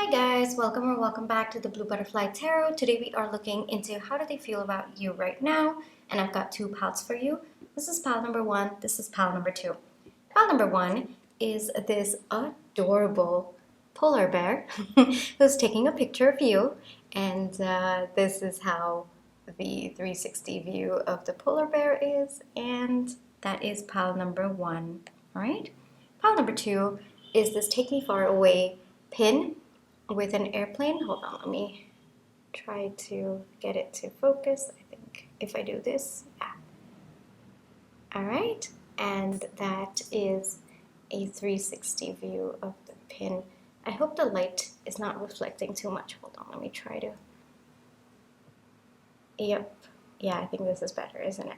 Hi guys, welcome back to the Blue Butterfly Tarot. Today we are looking into how do they feel about you right now, and I've got two piles for you. This is pile number one, this is pile number two. Pile number one is this adorable polar bear who's taking a picture of you, and this is how the 360 view of the polar bear is, and that is pile number one. All right, pile number two is this take me far away pin with an airplane. Hold on, let me try to get it to focus. I think if I do this, yeah. All right, and that is a 360 view of the pin. I hope the light is not reflecting too much. Hold on, let me try to. Yep, yeah, I think this is better, isn't it?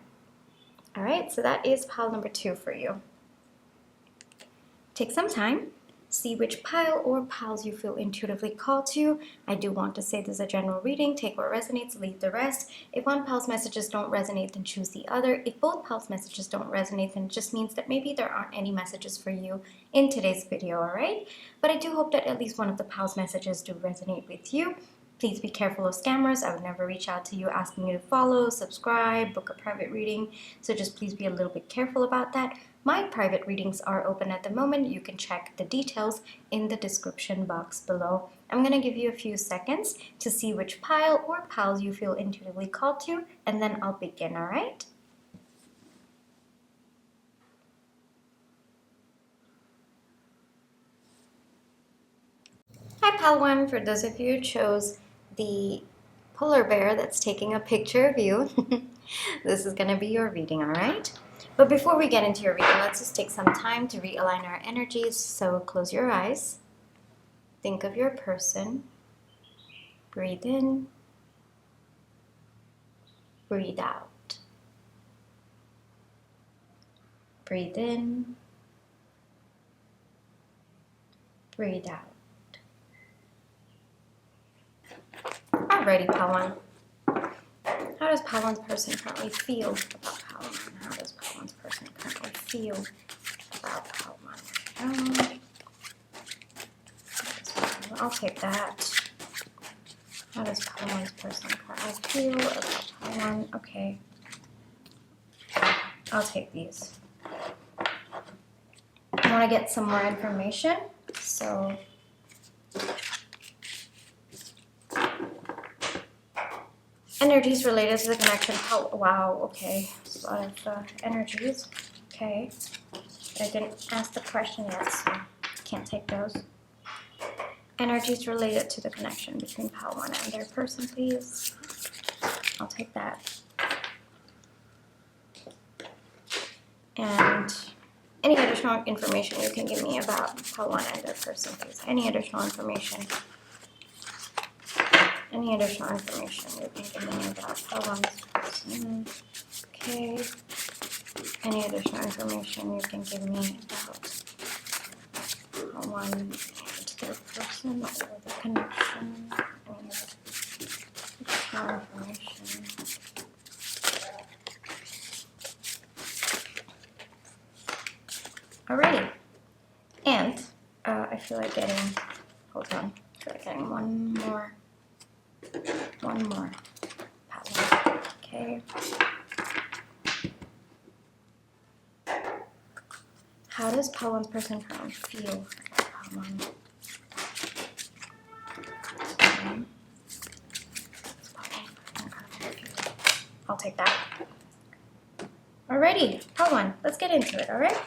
All right, so that is pile number two for you. Take some time. See which pile or piles you feel intuitively called to. I do want to say this is a general reading. Take what resonates, leave the rest. If one pile's messages don't resonate, then choose the other. If both piles' messages don't resonate, then it just means that maybe there aren't any messages for you in today's video, all right? But I do hope that at least one of the piles' messages do resonate with you. Please be careful of scammers. I would never reach out to you asking you to follow, subscribe, book a private reading. So just please be a little bit careful about that. My private readings are open at the moment. You can check the details in the description box below. I'm going to give you a few seconds to see which pile or piles you feel intuitively called to, and then I'll begin, all right? Hi, pile one. For those of you who chose the polar bear that's taking a picture of you, this is going to be your reading, all right? But before we get into your reading, let's just take some time to realign our energies. So close your eyes. Think of your person. Breathe in. Breathe out. Breathe in. Breathe out. Alrighty, pile one. How does pile one's person currently feel about pile one? How does pile one's person currently feel about pile one? I'll take that. How does pile one's person currently feel about pile one? Okay. I'll take these. I want to get some more information, so energies related to the connection. Oh, wow, okay. There's a lot of energies. Okay. But I didn't ask the question yet, so can't take those. Energies related to the connection between pile one and their person, please. I'll take that. And any additional information you can give me about pile one and their person, please. Any additional information. Any additional information you can give me about pile one's person. Okay. Any additional information you can give me about pile one and their person or the connection. Any additional information. Alrighty. And I feel like getting, hold on, I feel like getting one more pile. Okay. How does pile one's person currently feel about pile one? I'll take that. Alrighty, pile one, let's get into it, alright?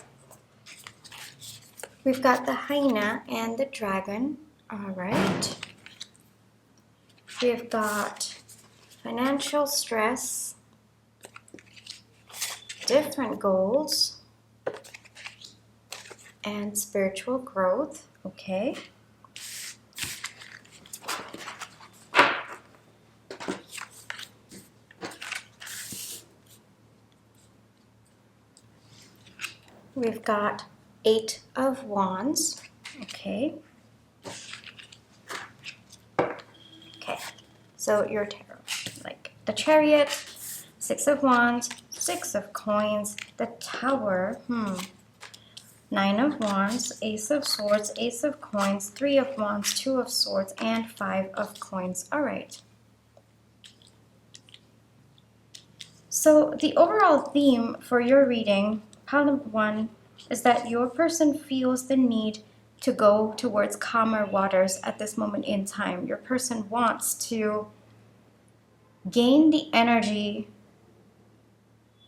We've got the hyena and the dragon, alright. We've got financial stress, different goals, and spiritual growth, okay. We've got 8 of Wands, okay. Okay, so your tarot, like the Chariot, 6 of Wands, 6 of Coins, the Tower, Nine of Wands, Ace of Swords, Ace of Coins, Three of Wands, Two of Swords, and Five of Coins. All right. So the overall theme for your reading, pile number one, is that your person feels the need to go towards calmer waters at this moment in time. Your person wants to gain the energy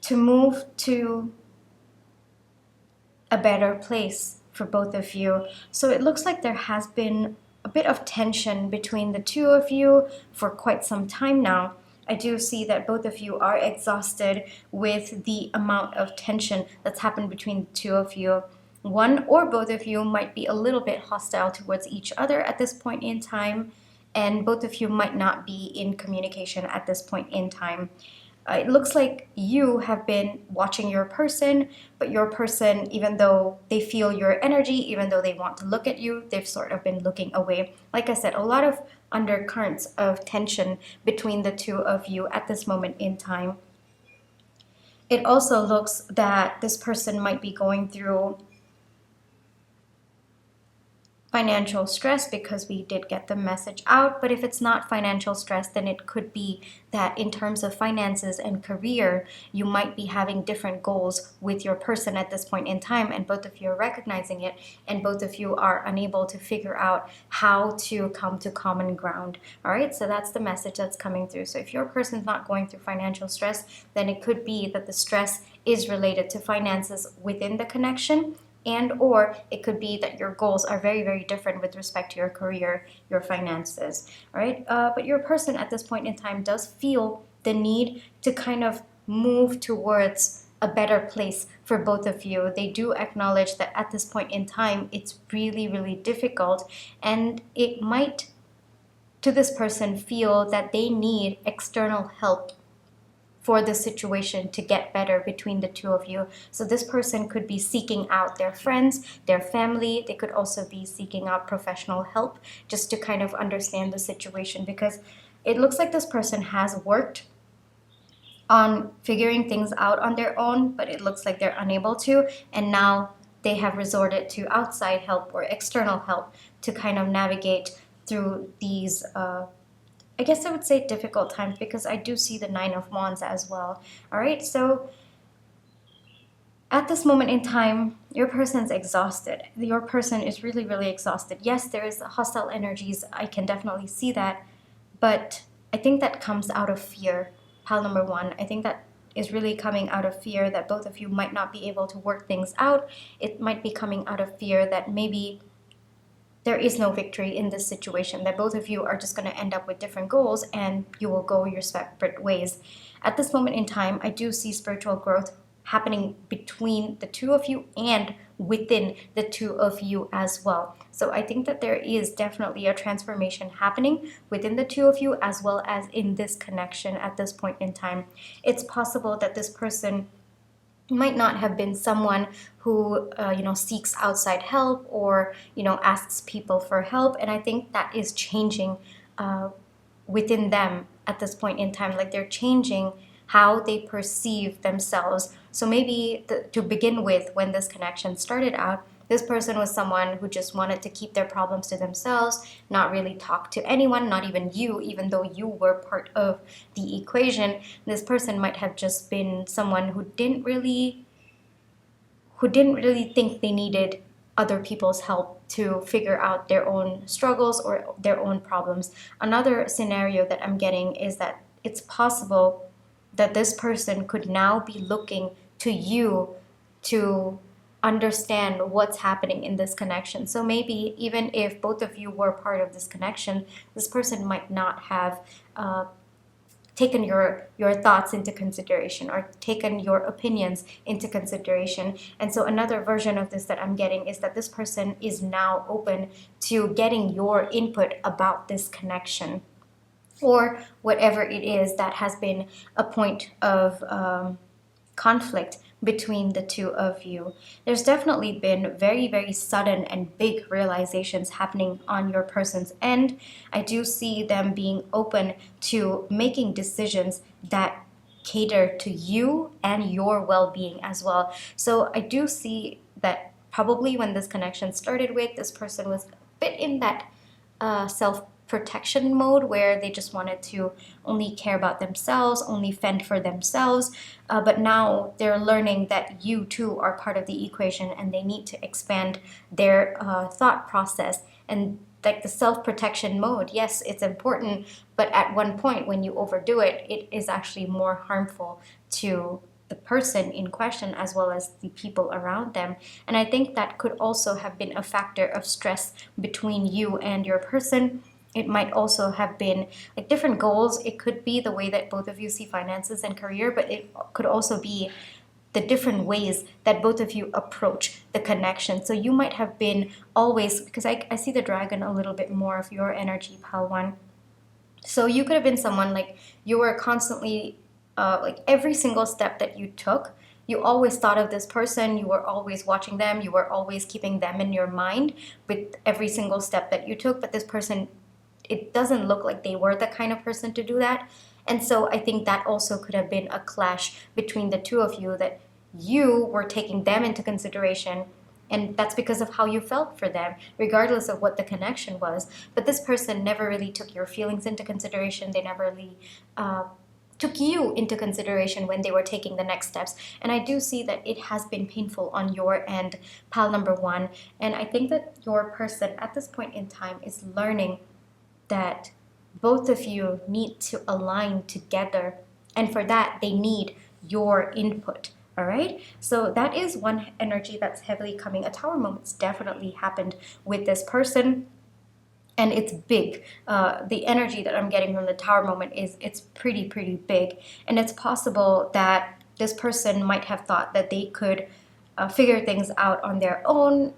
to move to a better place for both of you. So it looks like there has been a bit of tension between the two of you for quite some time now. I do see that both of you are exhausted with the amount of tension that's happened between the two of you. One or both of you might be a little bit hostile towards each other at this point in time, and both of you might not be in communication at this point in time. It looks like you have been watching your person, but your person, even though they feel your energy, even though they want to look at you, they've sort of been looking away. Like I said, a lot of undercurrents of tension between the two of you at this moment in time. It also looks that this person might be going through financial stress, because we did get the message out. But if it's not financial stress, then it could be that in terms of finances and career, you might be having different goals with your person at this point in time, and both of you are recognizing it, and both of you are unable to figure out how to come to common ground. All right, so that's the message that's coming through. So if your person's not going through financial stress, then it could be that the stress is related to finances within the connection, and or it could be that your goals are very, very different with respect to your career, your finances, all right? But your person at this point in time does feel the need to kind of move towards a better place for both of you. They do acknowledge that at this point in time, it's really, really difficult, and it might, to this person, feel that they need external help for the situation to get better between the two of you. So this person could be seeking out their friends, their family. They could also be seeking out professional help just to kind of understand the situation, because it looks like this person has worked on figuring things out on their own, but it looks like they're unable to, and now they have resorted to outside help or external help to kind of navigate through these I guess I would say difficult times, because I do see the Nine of Wands as well. All right, so at this moment in time, your person's exhausted. Your person is really, really exhausted. Yes, there is hostile energies. I can definitely see that. But I think that comes out of fear. Pile number one, I think that is really coming out of fear that both of you might not be able to work things out. It might be coming out of fear that maybe there is no victory in this situation, that both of you are just going to end up with different goals and you will go your separate ways. At this moment in time, I do see spiritual growth happening between the two of you and within the two of you as well. So I think that there is definitely a transformation happening within the two of you as well as in this connection at this point in time. It's possible that this person might not have been someone who seeks outside help or asks people for help, and I think that is changing within them at this point in time. Like, they're changing how they perceive themselves. So maybe to begin with, when this connection started out, this person was someone who just wanted to keep their problems to themselves, not really talk to anyone, not even you, even though you were part of the equation. This person might have just been someone who didn't really think they needed other people's help to figure out their own struggles or their own problems. Another scenario that I'm getting is that it's possible that this person could now be looking to you to understand what's happening in this connection. So maybe even if both of you were part of this connection, this person might not have taken your thoughts into consideration or taken your opinions into consideration. And so another version of this that I'm getting is that this person is now open to getting your input about this connection, or whatever it is that has been a point of conflict between the two of you. There's definitely been very, very sudden and big realizations happening on your person's end. I do see them being open to making decisions that cater to you and your well-being as well. So I do see that probably when this connection started with, this person was a bit in that self-protection mode where they just wanted to only care about themselves, only fend for themselves. But now they're learning that you too are part of the equation, and they need to expand their thought process. And like the self-protection mode, yes, it's important, but at one point when you overdo it, it is actually more harmful to the person in question as well as the people around them. And I think that could also have been a factor of stress between you and your person. It might also have been like different goals. It could be the way that both of you see finances and career, but it could also be the different ways that both of you approach the connection. So you might have been always, because I see the dragon a little bit more of your energy, pile one. So you could have been someone like you were constantly, like every single step that you took, you always thought of this person, you were always watching them, you were always keeping them in your mind with every single step that you took. But this person, it doesn't look like they were the kind of person to do that. And so I think that also could have been a clash between the two of you, that you were taking them into consideration, and that's because of how you felt for them, regardless of what the connection was. But this person never really took your feelings into consideration. They never really took you into consideration when they were taking the next steps. And I do see that it has been painful on your end, pile number one. And I think that your person at this point in time is learning that both of you need to align together, and for that they need your input. All right, so that is one energy that's heavily coming. A tower moment's definitely happened with this person, and it's big. The energy that I'm getting from the tower moment is it's pretty big, and it's possible that this person might have thought that they could figure things out on their own,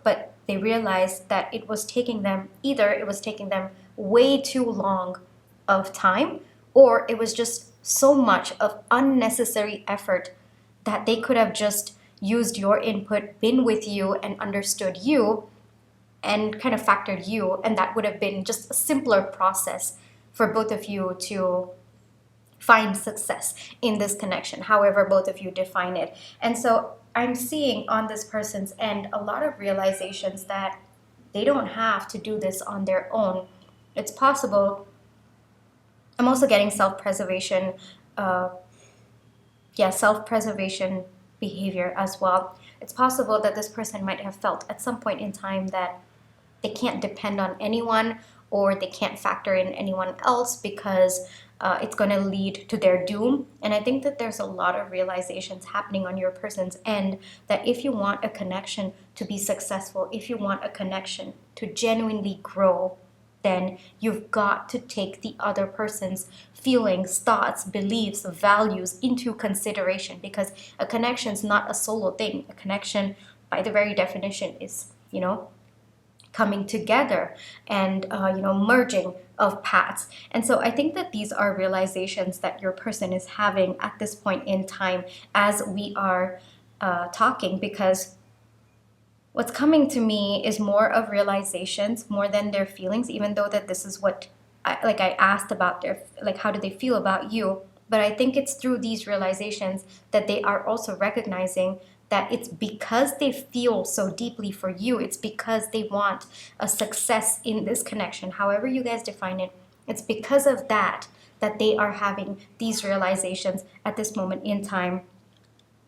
but they realized that it was taking them way too long of time, or it was just so much of unnecessary effort that they could have just used your input, been with you and understood you and kind of factored you, and that would have been just a simpler process for both of you to find success in this connection, however both of you define it. And so I'm seeing on this person's end a lot of realizations that they don't have to do this on their own. It's possible. I'm also getting self-preservation self-preservation behavior as well. It's possible that this person might have felt at some point in time that they can't depend on anyone, or they can't factor in anyone else because it's going to lead to their doom. And I think that there's a lot of realizations happening on your person's end that if you want a connection to be successful, if you want a connection to genuinely grow, then you've got to take the other person's feelings, thoughts, beliefs, values into consideration, because a connection is not a solo thing. A connection, by the very definition, is, coming together and, merging of paths. And so I think that these are realizations that your person is having at this point in time as we are talking, because what's coming to me is more of realizations more than their feelings, even though that this is what I asked about their, how do they feel about you? But I think it's through these realizations that they are also recognizing that it's because they feel so deeply for you. It's because they want a success in this connection, however you guys define it. It's because of that they are having these realizations at this moment in time.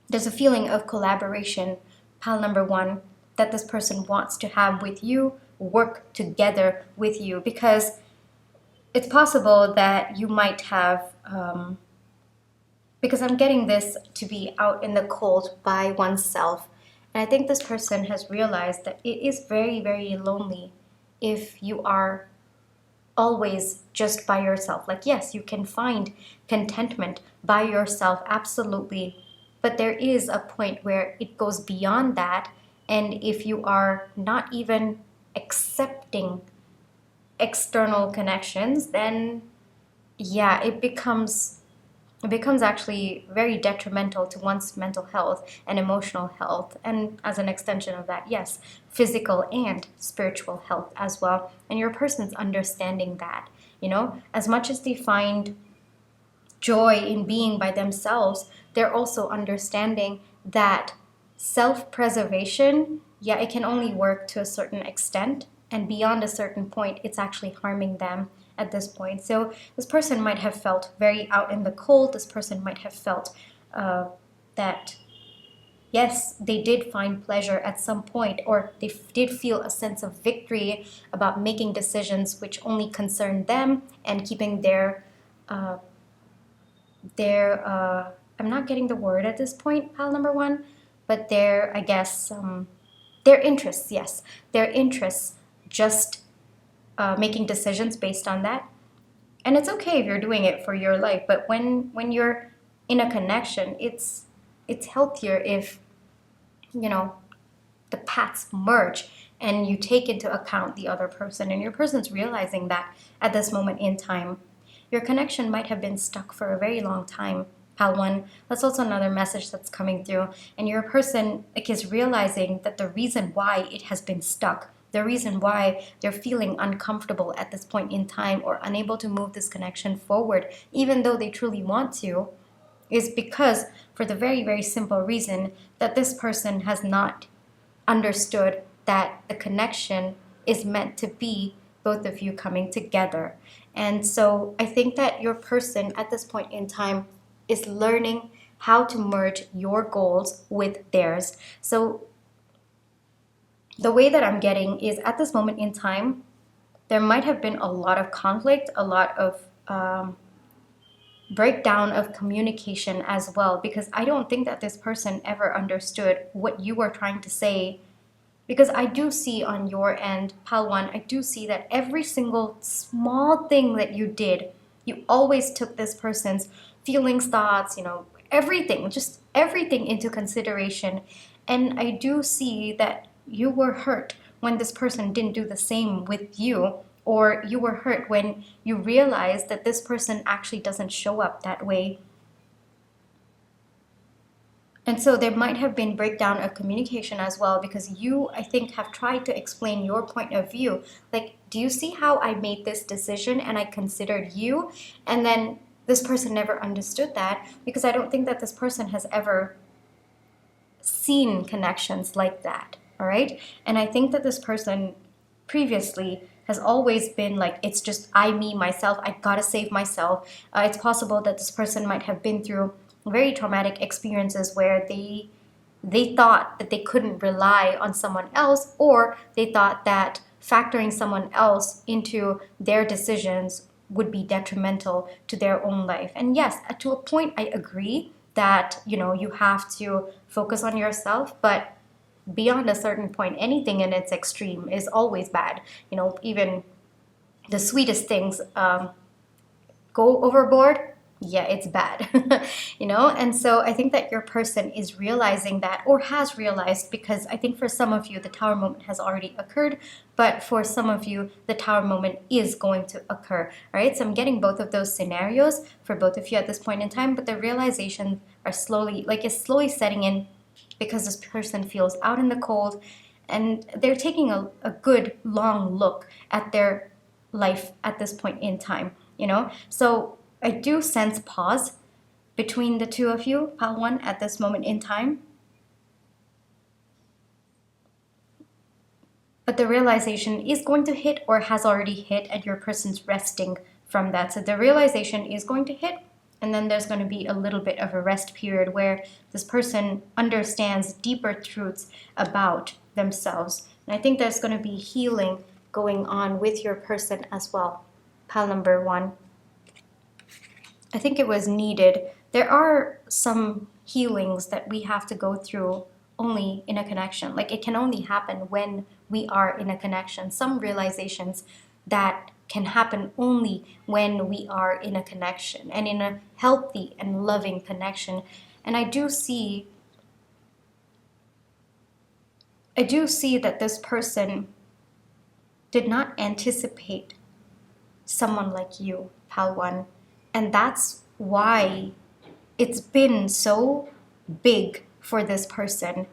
There's a feeling of collaboration, pile number one, that this person wants to have with you, work together with you, because it's possible that you might have, because I'm getting this to be out in the cold by oneself. And I think this person has realized that it is very lonely if you are always just by yourself. Yes, you can find contentment by yourself, absolutely. But there is a point where it goes beyond that. And if you are not even accepting external connections, then yeah, it becomes actually very detrimental to one's mental health and emotional health, and as an extension of that, yes, physical and spiritual health as well. And your person's understanding that, as much as they find joy in being by themselves, they're also understanding that self-preservation yeah, it can only work to a certain extent, and beyond a certain point, it's actually harming them at this point. So this person might have felt very out in the cold. This person might have felt that, yes, they did find pleasure at some point, or they did feel a sense of victory about making decisions which only concern them and keeping I'm not getting the word at this point, pal number one, but their, I guess, their interests, yes, their interests, just making decisions based on that. And it's okay if you're doing it for your life, but when you're in a connection, it's healthier if, you know, the paths merge and you take into account the other person, and your person's realizing that at this moment in time. Your connection might have been stuck for a very long time, pal one. That's also another message that's coming through. And your person is realizing that the reason why it has been stuck, the reason why they're feeling uncomfortable at this point in time or unable to move this connection forward, even though they truly want to, is because, for the very, very simple reason that this person has not understood that the connection is meant to be both of you coming together. And so I think that your person at this point in time is learning how to merge your goals with theirs. So the way that I'm getting is, at this moment in time, there might have been a lot of conflict, a lot of breakdown of communication as well, because I don't think that this person ever understood what you were trying to say. Because I do see on your end, pal one, I do see that every single small thing that you did, you always took this person's feelings, thoughts, everything, just everything into consideration. And I do see that you were hurt when this person didn't do the same with you, or you were hurt when you realized that this person actually doesn't show up that way. And so there might have been breakdown of communication as well, because you, I think, have tried to explain your point of view. Like, do you see how I made this decision and I considered you? And then this person never understood that, because I don't think that this person has ever seen connections like that. All right. And I think that this person previously has always been like, it's just I, me, myself. I gotta save myself. It's possible that this person might have been through very traumatic experiences where they thought that they couldn't rely on someone else, or they thought that factoring someone else into their decisions would be detrimental to their own life. And yes, to a point, I agree that, you have to focus on yourself, but beyond a certain point, anything in its extreme is always bad. Even the sweetest things go overboard. Yeah, it's bad. And so I think that your person is realizing that, or has realized, because I think for some of you the tower moment has already occurred, but for some of you the tower moment is going to occur. All right, so I'm getting both of those scenarios for both of you at this point in time, but the realizations are slowly setting in, because this person feels out in the cold, and they're taking a good long look at their life at this point in time. So I do sense pause between the two of you, pal one, at this moment in time. But the realization is going to hit, or has already hit, and your person's resting from that. So the realization is going to hit, and then there's going to be a little bit of a rest period where this person understands deeper truths about themselves. And I think there's going to be healing going on with your person as well, pal number one. I think it was needed. There are some healings that we have to go through only in a connection. Like, it can only happen when we are in a connection. Some realizations that can happen only when we are in a connection, and in a healthy and loving connection. And I do see that this person did not anticipate someone like you, pal one. And that's why it's been so big for this person.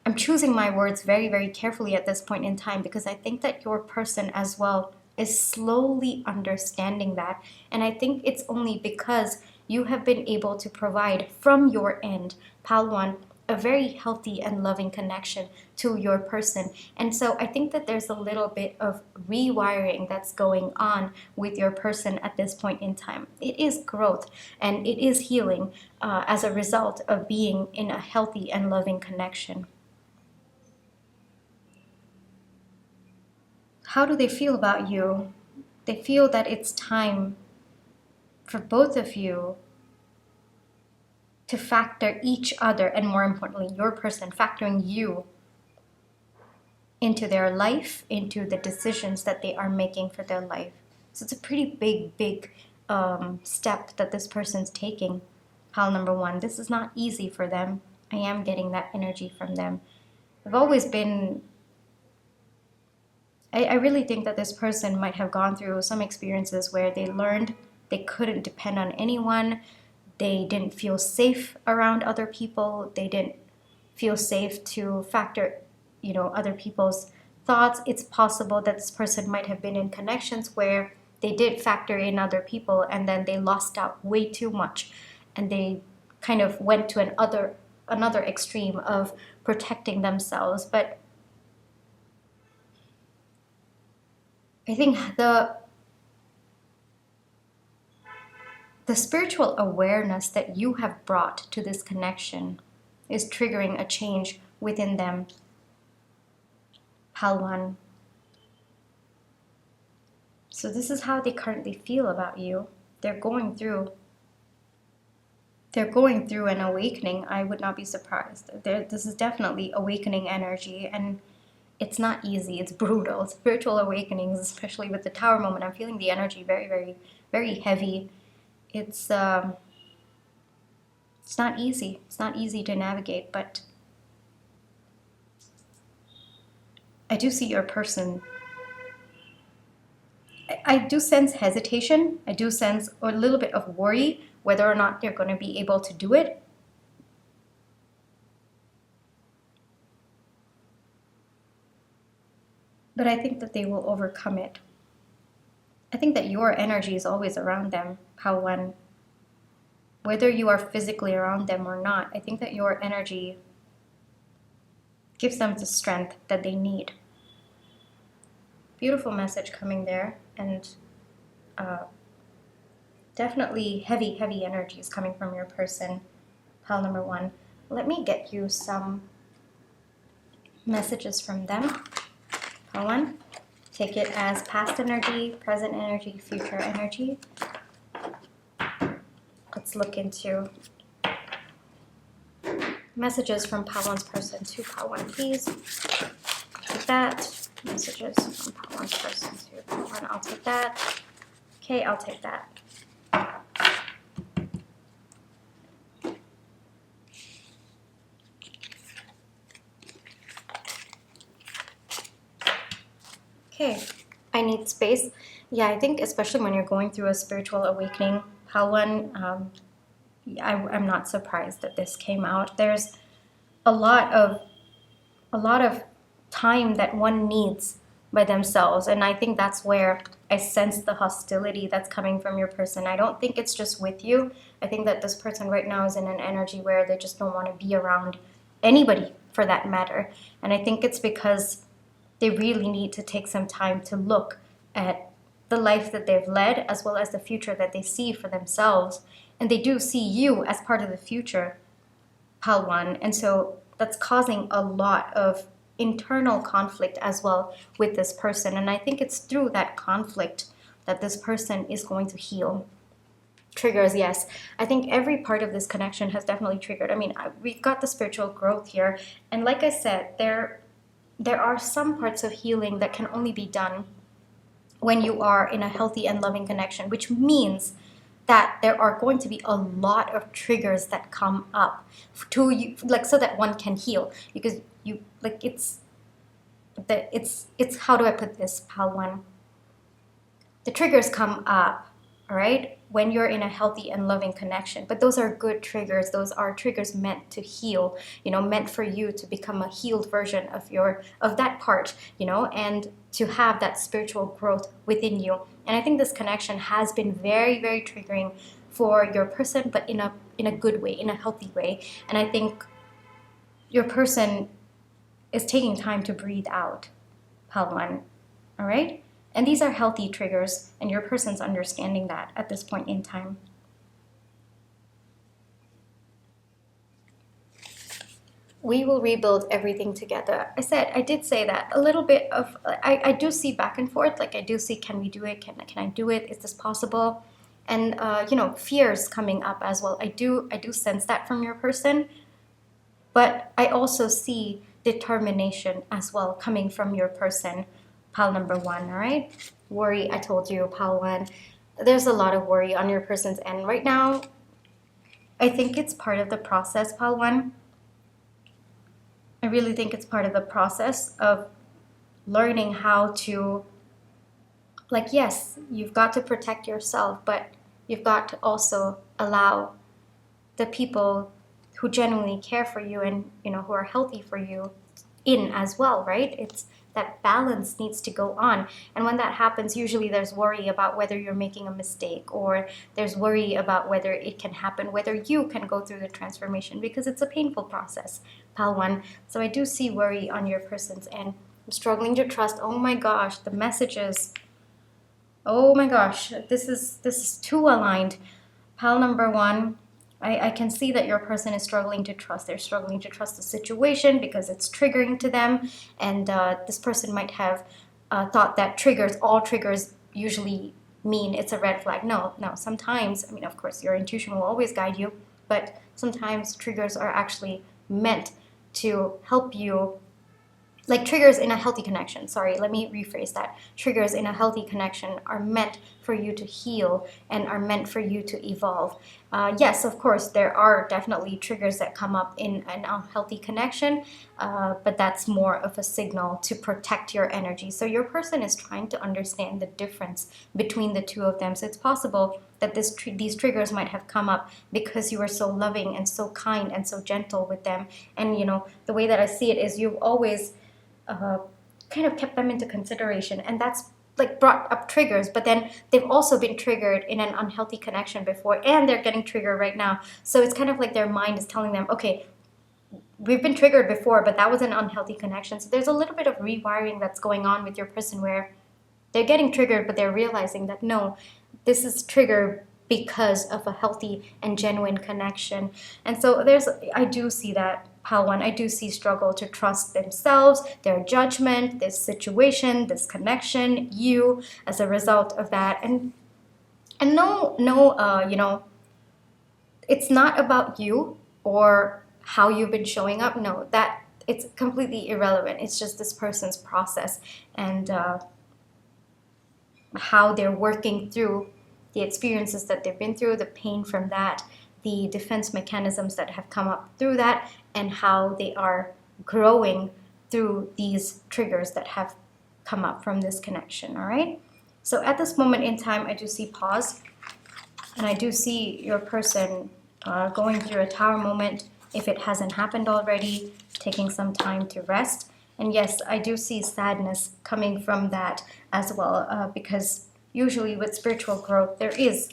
I'm choosing my words very, very carefully at this point in time, because I think that your person as well is slowly understanding that. And I think it's only because you have been able to provide from your end, pal one, a very healthy and loving connection to your person. And so I think that there's a little bit of rewiring that's going on with your person at this point in time. It is growth and it is healing as a result of being in a healthy and loving connection. How do they feel about you? They feel that it's time for both of you to factor each other, and more importantly, your person factoring you into their life, into the decisions that they are making for their life. So it's a pretty big step that this person's taking. Pile number one, this is not easy for them. I am getting that energy from them. I've always been, I really think that this person might have gone through some experiences where they learned they couldn't depend on anyone. They didn't feel safe around other people. They didn't feel safe to factor, other people's thoughts. It's possible that this person might have been in connections where they did factor in other people and then they lost out way too much. And they kind of went to another extreme of protecting themselves. But I think the spiritual awareness that you have brought to this connection is triggering a change within them. Pile one. So this is how they currently feel about you. They're going through an awakening. I would not be surprised. This is definitely awakening energy, and it's not easy. It's brutal. Spiritual awakenings, especially with the Tower moment, I'm feeling the energy very, very, very heavy. It's not easy. It's not easy to navigate, but I do see your person. I do sense hesitation. I do sense a little bit of worry whether or not they're going to be able to do it. But I think that they will overcome it. I think that your energy is always around them, Pile one. Whether you are physically around them or not, I think that your energy gives them the strength that they need. Beautiful message coming there, and definitely heavy energies coming from your person, Pile number one. Let me get you some messages from them. Pile one. Take it as past energy, present energy, future energy. Let's look into messages from Pile one's person to Pile one, please. Take that. Messages from Pile one's person to Pile one. I'll take that. Okay, I'll take that. Okay, I need space. Yeah, I think especially when you're going through a spiritual awakening, Pile one, I'm not surprised that this came out. There's a lot of time that one needs by themselves, and I think that's where I sense the hostility that's coming from your person. I don't think it's just with you. I think that this person right now is in an energy where they just don't want to be around anybody for that matter, and I think it's because they really need to take some time to look at the life that they've led as well as the future that they see for themselves. And they do see you as part of the future, Pile one. And so that's causing a lot of internal conflict as well with this person. And I think it's through that conflict that this person is going to heal. Triggers, yes. I think every part of this connection has definitely triggered. I mean, we've got the spiritual growth here. And like I said, there are some parts of healing that can only be done when you are in a healthy and loving connection, which means that there are going to be a lot of triggers that come up to you, like, so that one can heal. Because you, like, it's how do I put this, Pile one? The triggers come up, all right, when you're in a healthy and loving connection. But those are good triggers. Those are triggers meant to heal, meant for you to become a healed version of that part, and to have that spiritual growth within you. And I think this connection has been very, very triggering for your person, but in a good way, in a healthy way. And I think your person is taking time to breathe out, pile 1, all right? And these are healthy triggers, and your person's understanding that at this point in time. We will rebuild everything together. I did say that a little bit of, I do see back and forth, like I do see, can we do it? Can I do it? Is this possible? And, you know, fears coming up as well. I do sense that from your person, but I also see determination as well coming from your person, pile number 1, all right? Worry, I told you, pile 1. There's a lot of worry on your person's end right now. I think it's part of the process, pile 1. I really think it's part of the process of learning how to, like, yes, you've got to protect yourself, but you've got to also allow the people who genuinely care for you and, you know, who are healthy for you in as well, right? It's that balance needs to go on. And when that happens, usually there's worry about whether you're making a mistake, or there's worry about whether it can happen, whether you can go through the transformation, because it's a painful process, pile 1. So I do see worry on your person's end. I'm struggling to trust. Oh my gosh, the messages. Oh my gosh, this is too aligned. Pile number 1. I can see that your person is struggling to trust. They're struggling to trust the situation because it's triggering to them. And this person might have thought that all triggers usually mean it's a red flag. No, sometimes, I mean, of course, your intuition will always guide you, but sometimes triggers are actually meant to help you, like triggers in a healthy connection. Sorry, let me rephrase that. Triggers in a healthy connection are meant for you to heal and are meant for you to evolve. Yes, of course, there are definitely triggers that come up in an unhealthy connection, but that's more of a signal to protect your energy. So your person is trying to understand the difference between the two of them. So it's possible that these triggers might have come up because you were so loving and so kind and so gentle with them. And, you know, the way that I see it is you've always kind of kept them into consideration, and that's like brought up triggers, but then they've also been triggered in an unhealthy connection before, and they're getting triggered right now. So it's kind of like their mind is telling them, okay, we've been triggered before, but that was an unhealthy connection. So there's a little bit of rewiring that's going on with your person where they're getting triggered, but they're realizing that no, this is triggered because of a healthy and genuine connection. And so I do see that, pile 1, I do see struggle to trust themselves, their judgment, this situation, this connection, you as a result of that. And no, you know, it's not about you or how you've been showing up. No, that it's completely irrelevant. It's just this person's process and how they're working through the experiences that they've been through, the pain from that, the defense mechanisms that have come up through that, and how they are growing through these triggers that have come up from this connection, all right? So at this moment in time, I do see pause, and I do see your person going through a tower moment, if it hasn't happened already, taking some time to rest. And yes, I do see sadness coming from that as well, because usually with spiritual growth, there is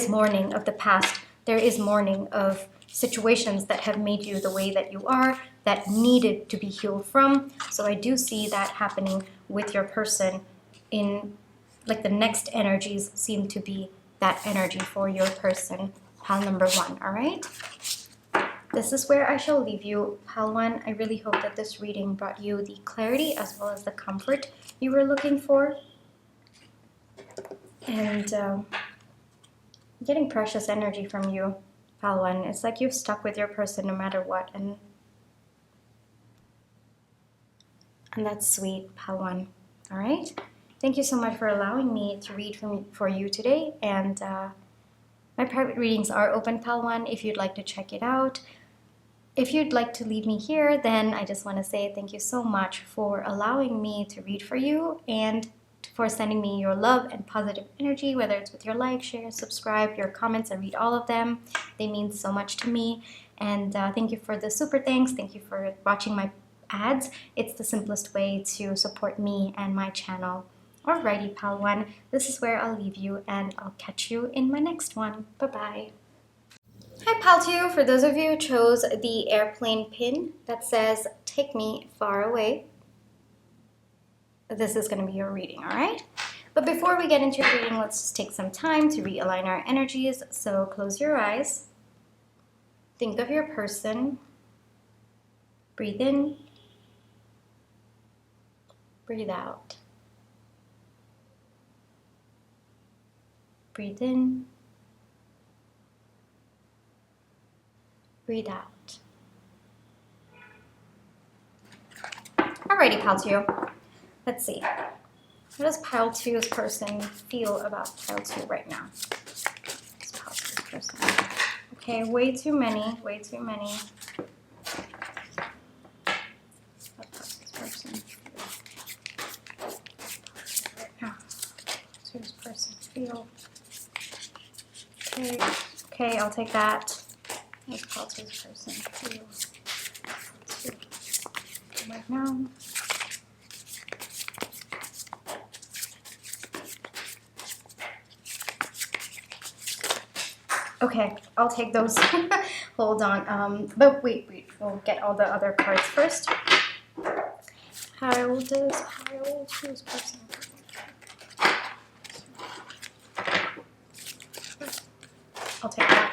mourning of the past. There is mourning of situations that have made you the way that you are, that needed to be healed from. So I do see that happening with your person. In like the next energies seem to be that energy for your person, pile number 1, all right? This is where I shall leave you, pile 1. I really hope that this reading brought you the clarity as well as the comfort you were looking for. And getting precious energy from you, pile 1. It's like you've stuck with your person no matter what, and that's sweet, pile 1. All right? Thank you so much for allowing me to read for you today, and my private readings are open, pile 1, if you'd like to check it out. If you'd like to leave me here, then I just want to say thank you so much for allowing me to read for you and for sending me your love and positive energy, whether it's with your like, share, subscribe, your comments. I read all of them. They mean so much to me. And thank you for the super thanks. Thank you for watching my ads. It's the simplest way to support me and my channel. Alrighty, pal 1. This is where I'll leave you, and I'll catch you in my next one. Bye-bye. Hi, Pal 2. For those of you who chose the airplane pin that says, "Take me far away," this is going to be your reading, all right? But before we get into your reading, let's just take some time to realign our energies. So close your eyes. Think of your person. Breathe in. Breathe out. Breathe in. Breathe out. Alrighty, Pile 2. Let's see. How does Pile 2's person feel about Pile 2 right now? What's Pile 2's person? Okay, way too many. How does Pile 2's person feel right now? How does person feel? Okay, I'll take that. How does Pile 2's person feel right now? Okay, I'll take those. Hold on. But wait. We'll get all the other cards first. How does Pile 2's person feel? I'll take that.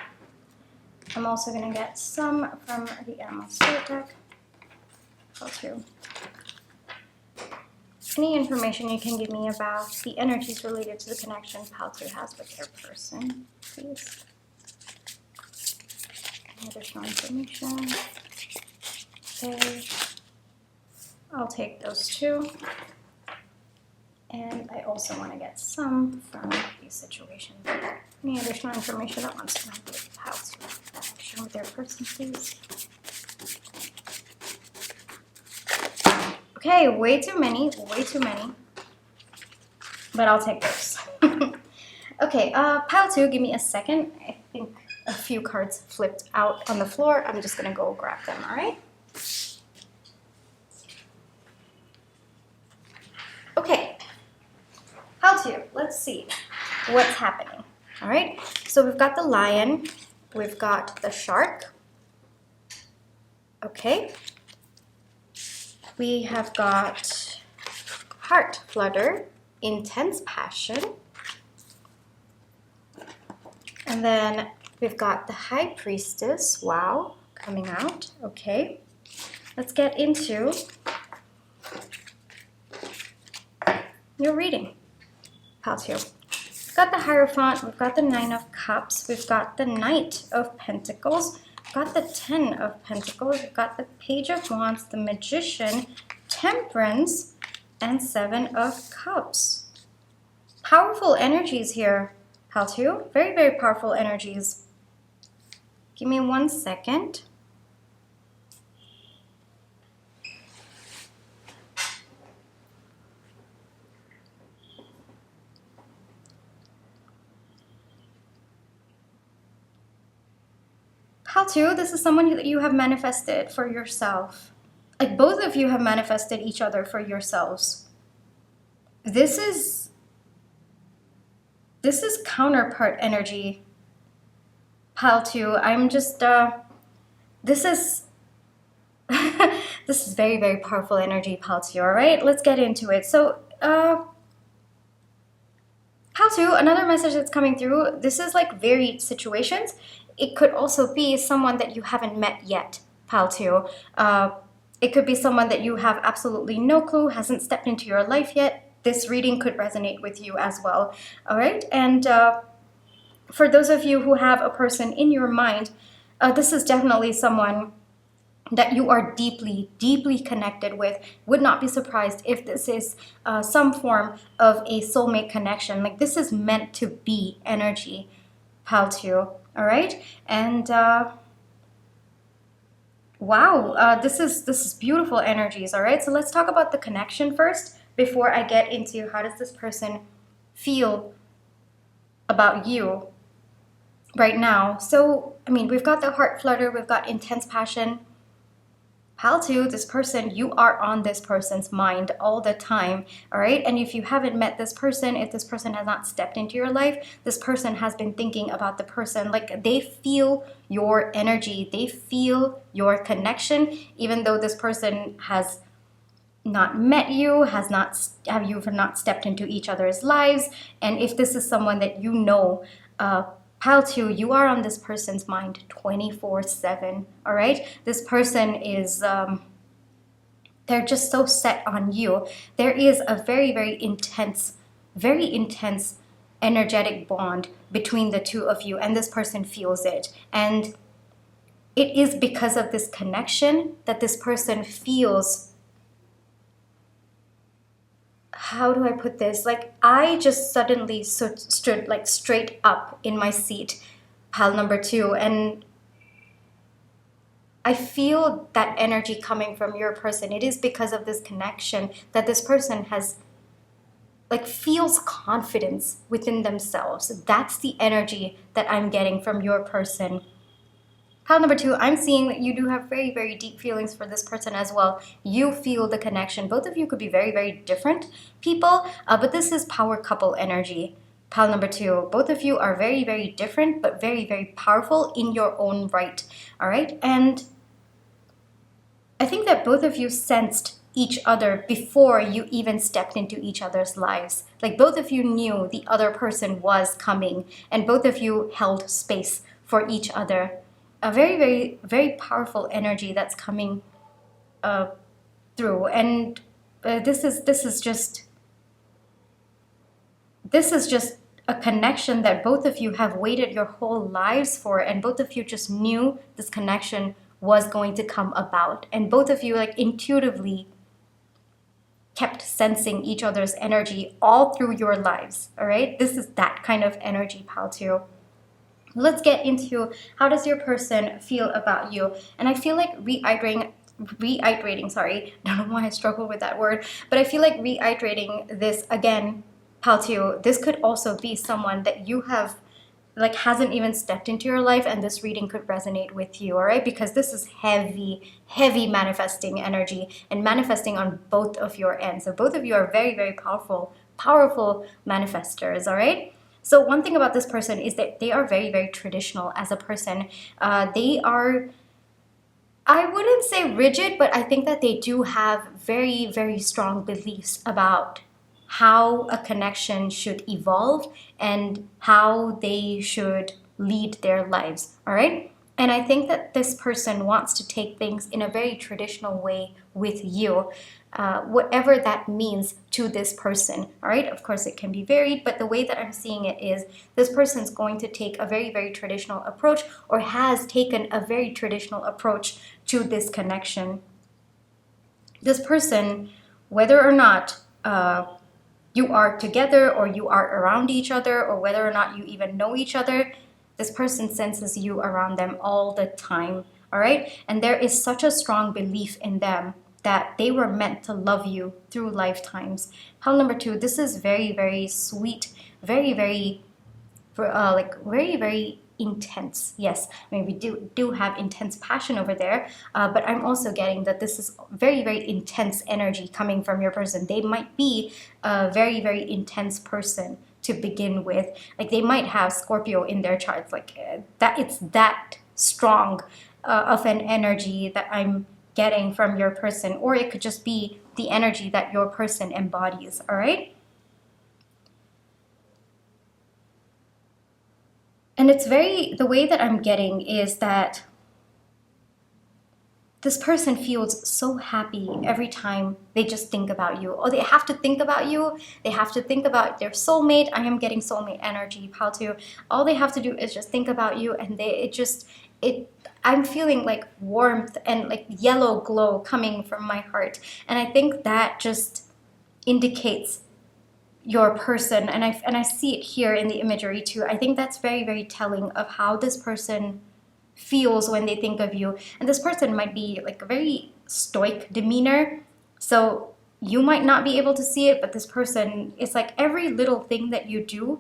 I'm also going to get some from the Animal Spirit deck. Pile 2. Any information you can give me about the energies related to the connection Pile 2 has with their person, please. Any additional information? Okay. I'll take those two. And I also want to get some from the situation. Any additional information that wants to know with Pile 2 connection with their person, please. Okay, way too many. But I'll take those. Okay, Pile 2, give me a second. I think a few cards flipped out on the floor. I'm just gonna go grab them, all right? Okay, Pile 2, let's see what's happening, all right? So we've got the lion, we've got the shark, okay? We have got heart flutter, intense passion, and then we've got the high priestess, wow, coming out, okay? Let's get into your reading, Pile 2. We've got the Hierophant, we've got the 9 of Cups, we've got the Knight of Pentacles, we've got the 10 of Pentacles, we've got the Page of Wands, the Magician, Temperance, and 7 of Cups. Powerful energies here, Pile 2. Very, very powerful energies. Give me 1 second. Pile 2, this is someone that you have manifested for yourself. Like both of you have manifested each other for yourselves. This is counterpart energy, Pile 2. I'm just, this is this is very, very powerful energy, Pile 2, all right? Let's get into it. So, Pile 2, another message that's coming through, this is like varied situations. It could also be someone that you haven't met yet, Pile 2. It could be someone that you have absolutely no clue, hasn't stepped into your life yet. This reading could resonate with you as well, all right? And for those of you who have a person in your mind, this is definitely someone that you are deeply, deeply connected with. Would not be surprised if this is some form of a soulmate connection. Like this is meant to be energy, Pile 2, all right? And wow, this is beautiful energies, all right? So let's talk about the connection first before I get into how does this person feel about you right now. So, I mean, we've got the heart flutter, we've got intense passion. Pile 2, this person, you are on this person's mind all the time, all right? And if you haven't met this person, if this person has not stepped into your life, this person has been thinking about the person. Like, they feel your energy, they feel your connection, even though this person has not met you, have you not stepped into each other's lives. And if this is someone that you know, Pile 2, you are on this person's mind 24/7, all right? This person is, they're just so set on you. There is a very intense energetic bond between the two of you, and this person feels it. And it is because of this connection that this person feels, how do I put this? Like, I just suddenly stood like straight up in my seat, pile number 2, and I feel that energy coming from your person. It is because of this connection that this person has, like, feels confidence within themselves. That's the energy that I'm getting from your person. Pile number 2, I'm seeing that you do have very deep feelings for this person as well. You feel the connection. Both of you could be very different people, but this is power couple energy. Pile number 2, both of you are very different, but very powerful in your own right. All right, and I think that both of you sensed each other before you even stepped into each other's lives. Like, both of you knew the other person was coming, and both of you held space for each other. A very powerful energy that's coming through, and this is just a connection that both of you have waited your whole lives for, and both of you just knew this connection was going to come about, and both of you, like, intuitively kept sensing each other's energy all through your lives. All right, this is that kind of energy, pile 2. Let's get into, how does your person feel about you? And I feel like reiterating, sorry, I don't know why I struggle with that word, but I feel like reiterating this again, pile 2, this could also be someone that you have, like, hasn't even stepped into your life, and this reading could resonate with you, all right? Because this is heavy manifesting energy, and manifesting on both of your ends. So both of you are very powerful manifestors, all right? So one thing about this person is that they are very traditional as a person. They are, I wouldn't say rigid, but I think that they do have very strong beliefs about how a connection should evolve and how they should lead their lives, all right? And I think that this person wants to take things in a very traditional way with you, whatever that means to this person, all right? Of course, it can be varied, but the way that I'm seeing it is this person's going to take a very traditional approach, or has taken a very traditional approach to this connection. This person, whether or not you are together, or you are around each other, or whether or not you even know each other, this person senses you around them all the time, all right? And there is such a strong belief in them that they were meant to love you through lifetimes. Pile number 2, this is very sweet, very intense. Yes, I mean, we do have intense passion over there, but I'm also getting that this is very intense energy coming from your person. They might be a very intense person to begin with. Like, they might have Scorpio in their charts, like that. It's that strong of an energy that I'm getting from your person, or it could just be the energy that your person embodies, all right? And it's the way that I'm getting is that this person feels so happy every time they just think about you. Or they have to think about you. They have to think about their soulmate. I am getting soulmate energy, pile 2. All they have to do is just think about you, and I'm feeling like warmth and like yellow glow coming from my heart. And I think that just indicates your person, and I see it here in the imagery too. I think that's very telling of how this person feels when they think of you. And this person might be like a very stoic demeanor, so you might not be able to see it, but this person, it's like every little thing that you do,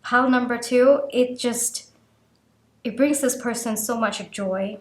pile number 2, it brings this person so much joy.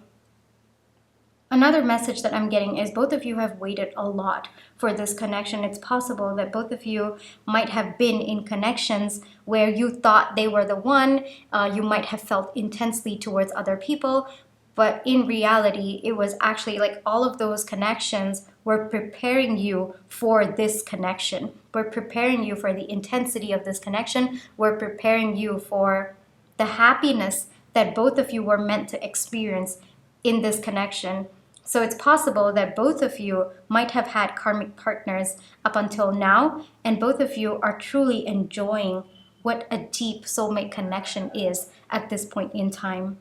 Another message that I'm getting is both of you have waited a lot for this connection. It's possible that both of you might have been in connections where you thought they were the one. You might have felt intensely towards other people, but in reality, it was actually like all of those connections were preparing you for this connection. We're preparing you for the intensity of this connection. We're preparing you for the happiness that both of you were meant to experience in this connection. So it's possible that both of you might have had karmic partners up until now, and both of you are truly enjoying what a deep soulmate connection is at this point in time.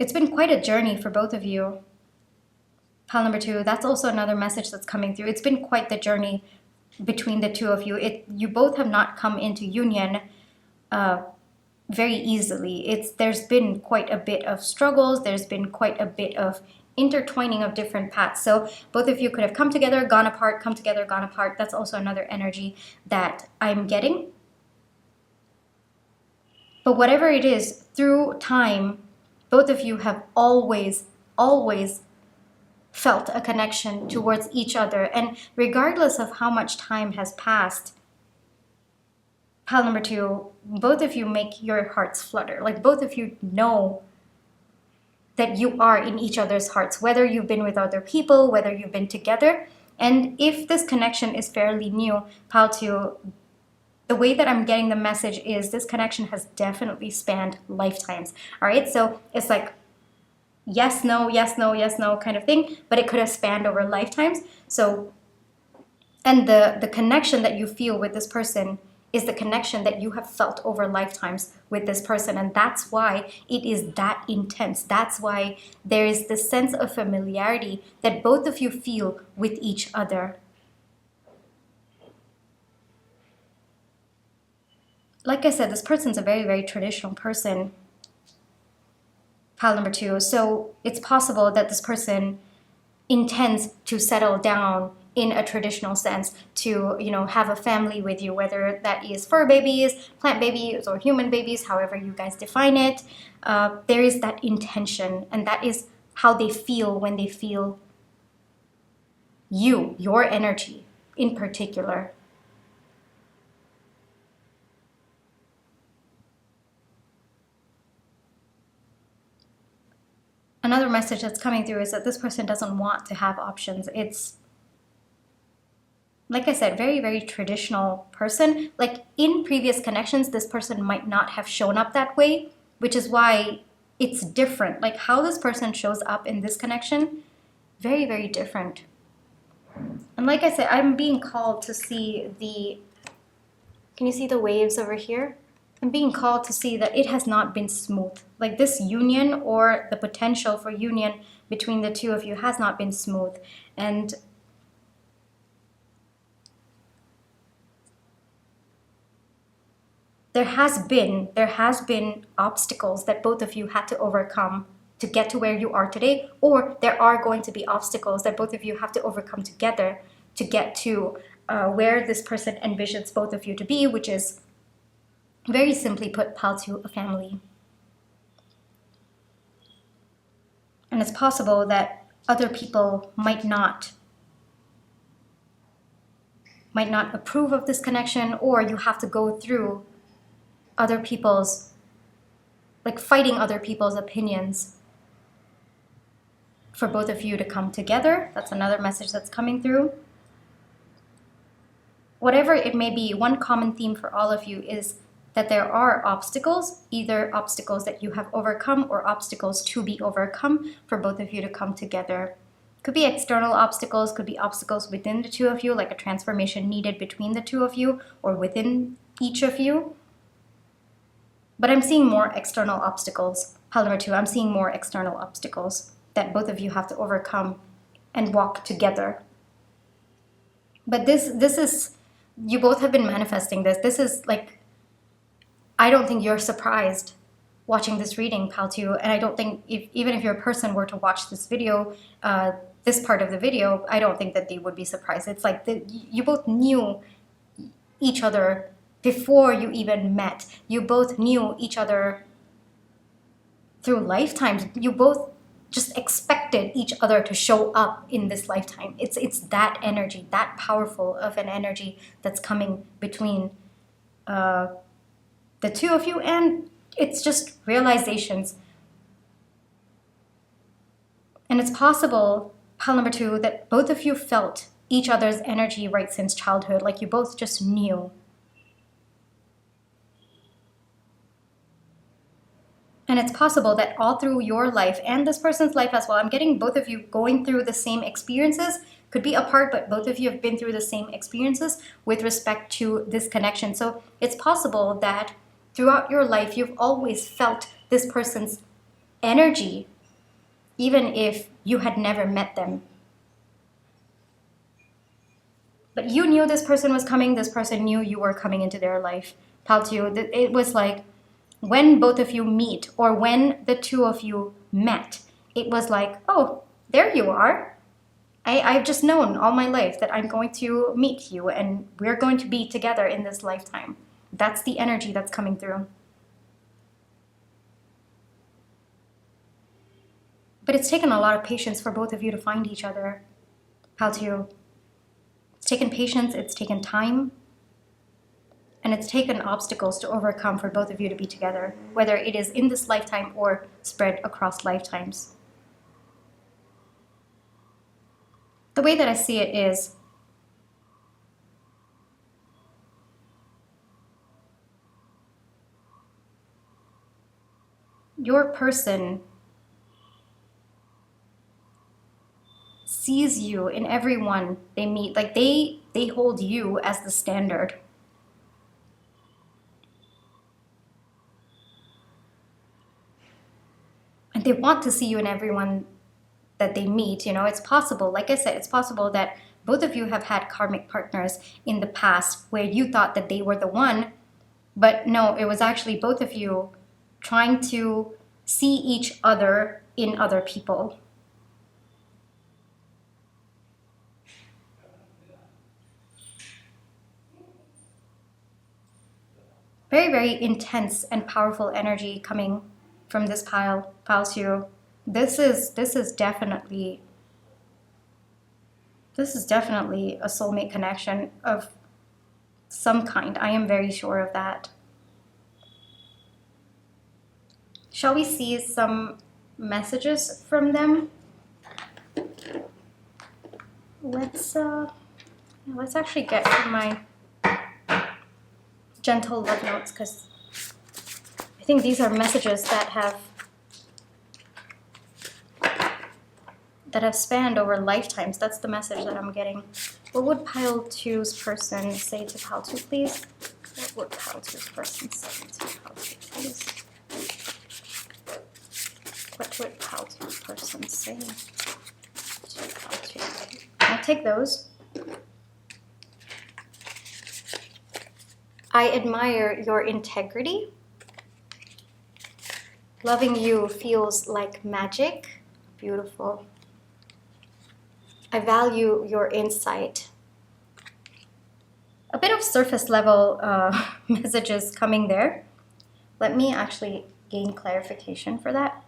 It's been quite a journey for both of you. Pile number 2, that's also another message that's coming through. It's been quite the journey between the two of you. You both have not come into union very easily. There's been quite a bit of struggles. There's been quite a bit of intertwining of different paths. So both of you could have come together, gone apart, come together, gone apart. That's also another energy that I'm getting. But whatever it is, through time, both of you have always felt a connection towards each other. And regardless of how much time has passed, pile number 2, both of you make your hearts flutter. Like both of you know that you are in each other's hearts, whether you've been with other people, whether you've been together. And if this connection is fairly new, pile 2, the way that I'm getting the message is this connection has definitely spanned lifetimes. All right, so it's like yes, no, yes, no, yes, no kind of thing, but it could have spanned over lifetimes. So, and the connection that you feel with this person is the connection that you have felt over lifetimes with this person. And that's why it is that intense. That's why there is this sense of familiarity that both of you feel with each other. Like I said, this person's a very, very traditional person. Pile number 2. So it's possible that this person intends to settle down in a traditional sense, to have a family with you, whether that is fur babies, plant babies, or human babies, however you guys define it. There is that intention, and that is how they feel when they feel your energy in particular. Another message that's coming through is that this person doesn't want to have options. It's, like I said, very, very traditional person. Like in previous connections, this person might not have shown up that way, which is why it's different. Like how this person shows up in this connection, very, very different. And like I said, I'm being called to see can you see the waves over here? I'm being called to see that it has not been smooth. Like this union, or the potential for union between the two of you, has not been smooth. And there has been obstacles that both of you had to overcome to get to where you are today, or there are going to be obstacles that both of you have to overcome together to get to where this person envisions both of you to be, which is, very simply put, pile 2, a family. And it's possible that other people might not approve of this connection, or you have to go through other people's, like fighting other people's opinions for both of you to come together. That's another message that's coming through. Whatever it may be, one common theme for all of you is that there are obstacles, either obstacles that you have overcome or obstacles to be overcome for both of you to come together. Could be external obstacles, could be obstacles within the two of you, like a transformation needed between the two of you or within each of you. But I'm seeing more external obstacles. Pile number 2, I'm seeing more external obstacles that both of you have to overcome and walk together. But this is, you both have been manifesting this. This is like, I don't think you're surprised watching this reading, pile 2, and I don't think even if your person were to watch this video, this part of the video, I don't think that they would be surprised. It's like you both knew each other before you even met. You both knew each other through lifetimes. You both just expected each other to show up in this lifetime. It's that energy, that powerful of an energy that's coming between the two of you, and it's just realizations. And it's possible, pile number 2, that both of you felt each other's energy right since childhood, like you both just knew. And it's possible that all through your life and this person's life as well, I'm getting both of you going through the same experiences. Could be apart, but both of you have been through the same experiences with respect to this connection. So it's possible that throughout your life, you've always felt this person's energy, even if you had never met them. But you knew this person was coming, this person knew you were coming into their life. Pile 2, it was like, when both of you meet, or when the two of you met, it was like, oh, there you are. I've just known all my life that I'm going to meet you and we're going to be together in this lifetime. That's the energy that's coming through. But it's taken a lot of patience for both of you to find each other, pile 2. It's taken patience, it's taken time. And it's taken obstacles to overcome for both of you to be together, whether it is in this lifetime or spread across lifetimes. The way that I see it is, your person sees you in everyone they meet. Like they hold you as the standard. And they want to see you in everyone that they meet. You know, it's possible, like I said, it's possible that both of you have had karmic partners in the past where you thought that they were the one, but no, it was actually both of you trying to see each other in other people. Very, very intense and powerful energy coming from this pile 2. This is definitely a soulmate connection of some kind. I am very sure of that. Shall we see some messages from them? Let's actually get to my gentle love notes, because I think these are messages that have spanned over lifetimes. That's the message that I'm getting. What would pile 2's person say to pile 2, please? What would pile 2's person say to pile 2, please? What would pile 2's person say to pile 2? I'll take those. I admire your integrity. Loving you feels like magic. Beautiful. I value your insight. A bit of surface level messages coming there. Let me actually gain clarification for that.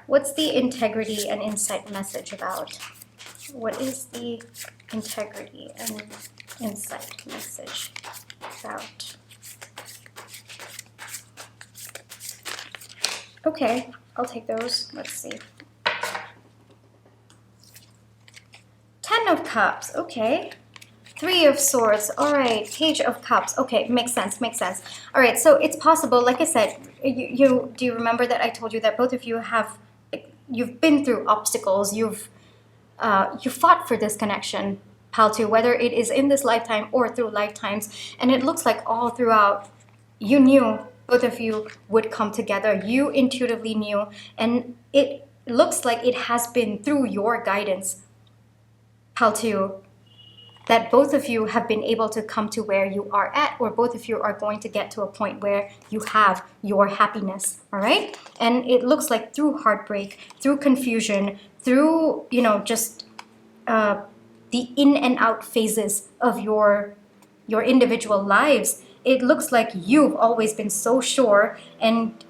What's the integrity and insight message about? What is the integrity and insight message about? Okay, I'll take those. Let's see. 10 of Cups, okay. 3 of Swords, all right. Page of Cups, okay, makes sense. All right, so it's possible, like I said, do you remember that I told you that both of you have, you've been through obstacles, you fought for this connection, pile 2, whether it is in this lifetime or through lifetimes, and it looks like all throughout you knew both of you would come together. You intuitively knew, and it looks like it has been through your guidance, pile 2, that both of you have been able to come to where you are at, or both of you are going to get to a point where you have your happiness, all right? And it looks like through heartbreak, through confusion, through, you know, just the in and out phases of your individual lives, it looks like you've always been so sure and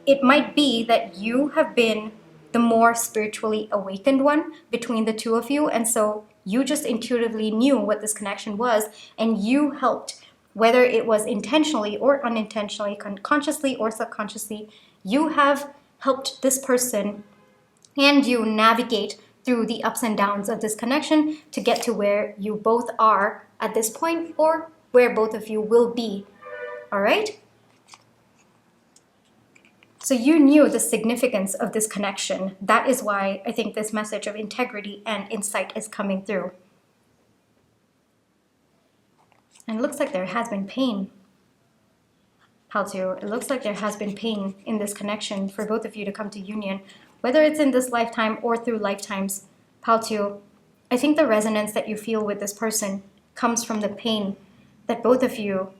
it might be that you have been the more spiritually awakened one between the two of you, and so you just intuitively knew what this connection was, and you helped, whether it was intentionally or unintentionally, consciously or subconsciously, you have helped this person and you navigate through the ups and downs of this connection to get to where you both are at this point, or where both of you will be. All right? So you knew the significance of this connection. That is why I think this message of integrity and insight is coming through. And it looks like there has been pain. Palteo, it looks like there has been pain in this connection for both of you to come to union, whether it's in this lifetime or through lifetimes. Palteo, I think the resonance that you feel with this person comes from the pain that both of you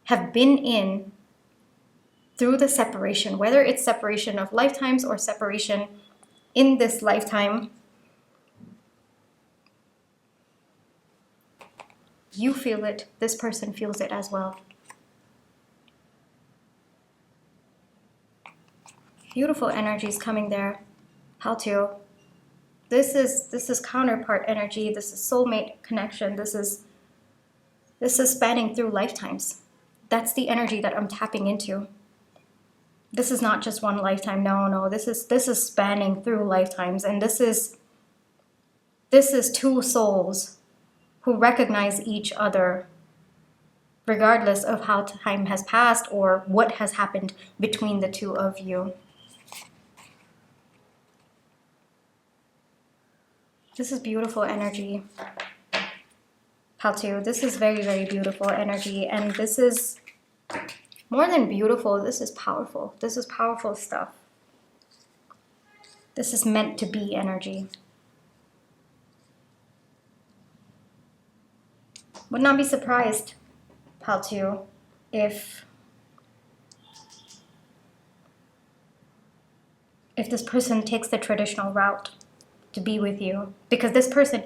have been in through the separation, whether it's separation of lifetimes or separation in this lifetime. You feel it, this person feels it as well. Beautiful energies coming there. Palteo. This is counterpart energy, this is soulmate connection, this is spanning through lifetimes. That's the energy that I'm tapping into. This is not just one lifetime. No, this is spanning through lifetimes, and this is two souls who recognize each other regardless of how time has passed or what has happened between the two of you. This is beautiful energy. Palteo, this is very, very beautiful energy, and this is more than beautiful, this is powerful. This is powerful stuff. This is meant to be energy. Would not be surprised, Palteo, if this person takes the traditional route to be with you, because this person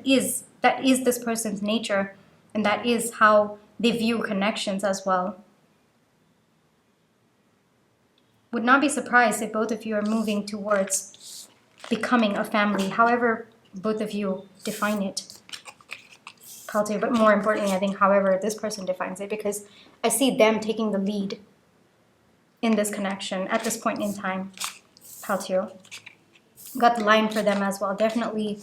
that is this person's nature, and that is how they view connections as well. Would not be surprised if both of you are moving towards becoming a family, however both of you define it, Palteo. But more importantly, I think however this person defines it, because I see them taking the lead in this connection at this point in time, Palteo. Got the line for them as well. Definitely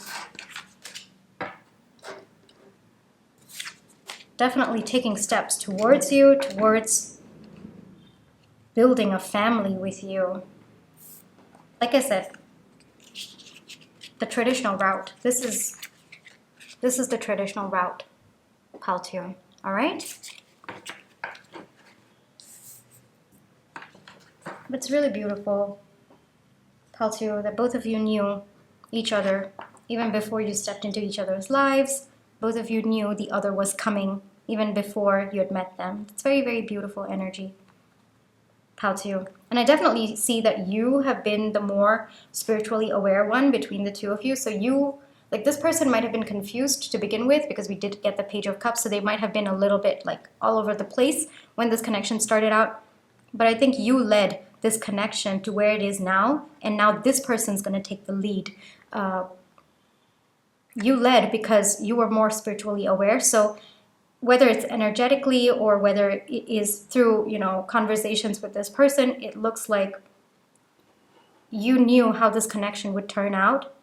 taking steps towards you, towards building a family with you. Like I said, the traditional route. This is the traditional route, Palteo. All right? But it's really beautiful, Palteo, that both of you knew each other even before you stepped into each other's lives. Both of you knew the other was coming even before you had met them. It's very, very beautiful energy, Palteo. And I definitely see that you have been the more spiritually aware one between the two of you. So you, like, this person might have been confused to begin with, because we did get the Page of Cups, so they might have been a little bit like all over the place when this connection started out. But I think you led this connection to where it is now, and now this person's going to take the lead. You led because you were more spiritually aware. So whether it's energetically or whether it is through, conversations with this person, it looks like you knew how this connection would turn out.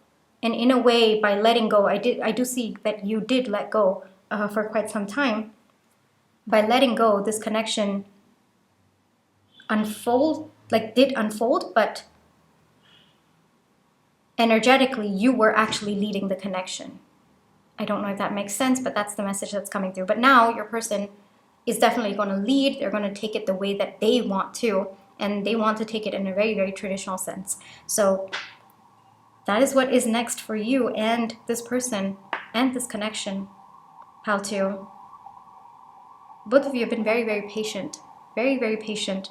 And in a way, by letting go, I do see that you did let go for quite some time. By letting go, this connection did unfold, but energetically, you were actually leading the connection. I don't know if that makes sense, but that's the message that's coming through. But now your person is definitely going to lead. They're going to take it the way that they want to, and they want to take it in a very, very traditional sense. So that is what is next for you and this person and this connection, Palteo. Both of you have been very, very patient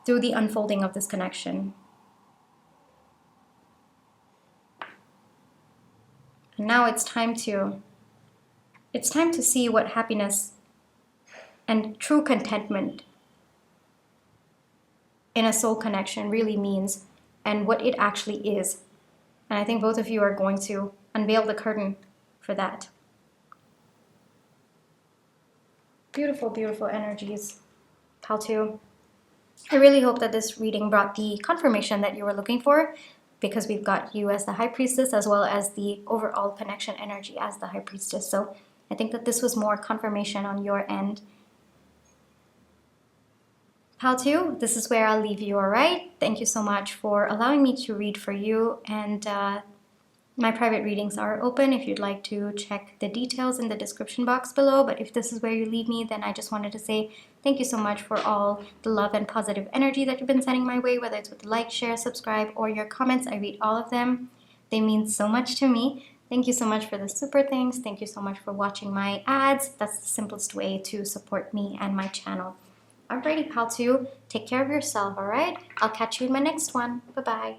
through the unfolding of this connection. And now it's time to see what happiness and true contentment in a soul connection really means and what it actually is. And I think both of you are going to unveil the curtain for that. Beautiful, beautiful energies, Pal 2. I really hope that this reading brought the confirmation that you were looking for, because we've got you as the High Priestess as well as the overall connection energy as the High Priestess. So I think that this was more confirmation on your end. Pal 2, this is where I'll leave you, all right? Thank you so much for allowing me to read for you, and my private readings are open if you'd like to check the details in the description box below. But if this is where you leave me, then I just wanted to say thank you so much for all the love and positive energy that you've been sending my way, whether it's with like, share, subscribe, or your comments. I read all of them. They mean so much to me. Thank you so much for the super things. Thank you so much for watching my ads. That's the simplest way to support me and my channel. Alrighty, Pal 2, take care of yourself, alright? I'll catch you in my next one. Bye-bye.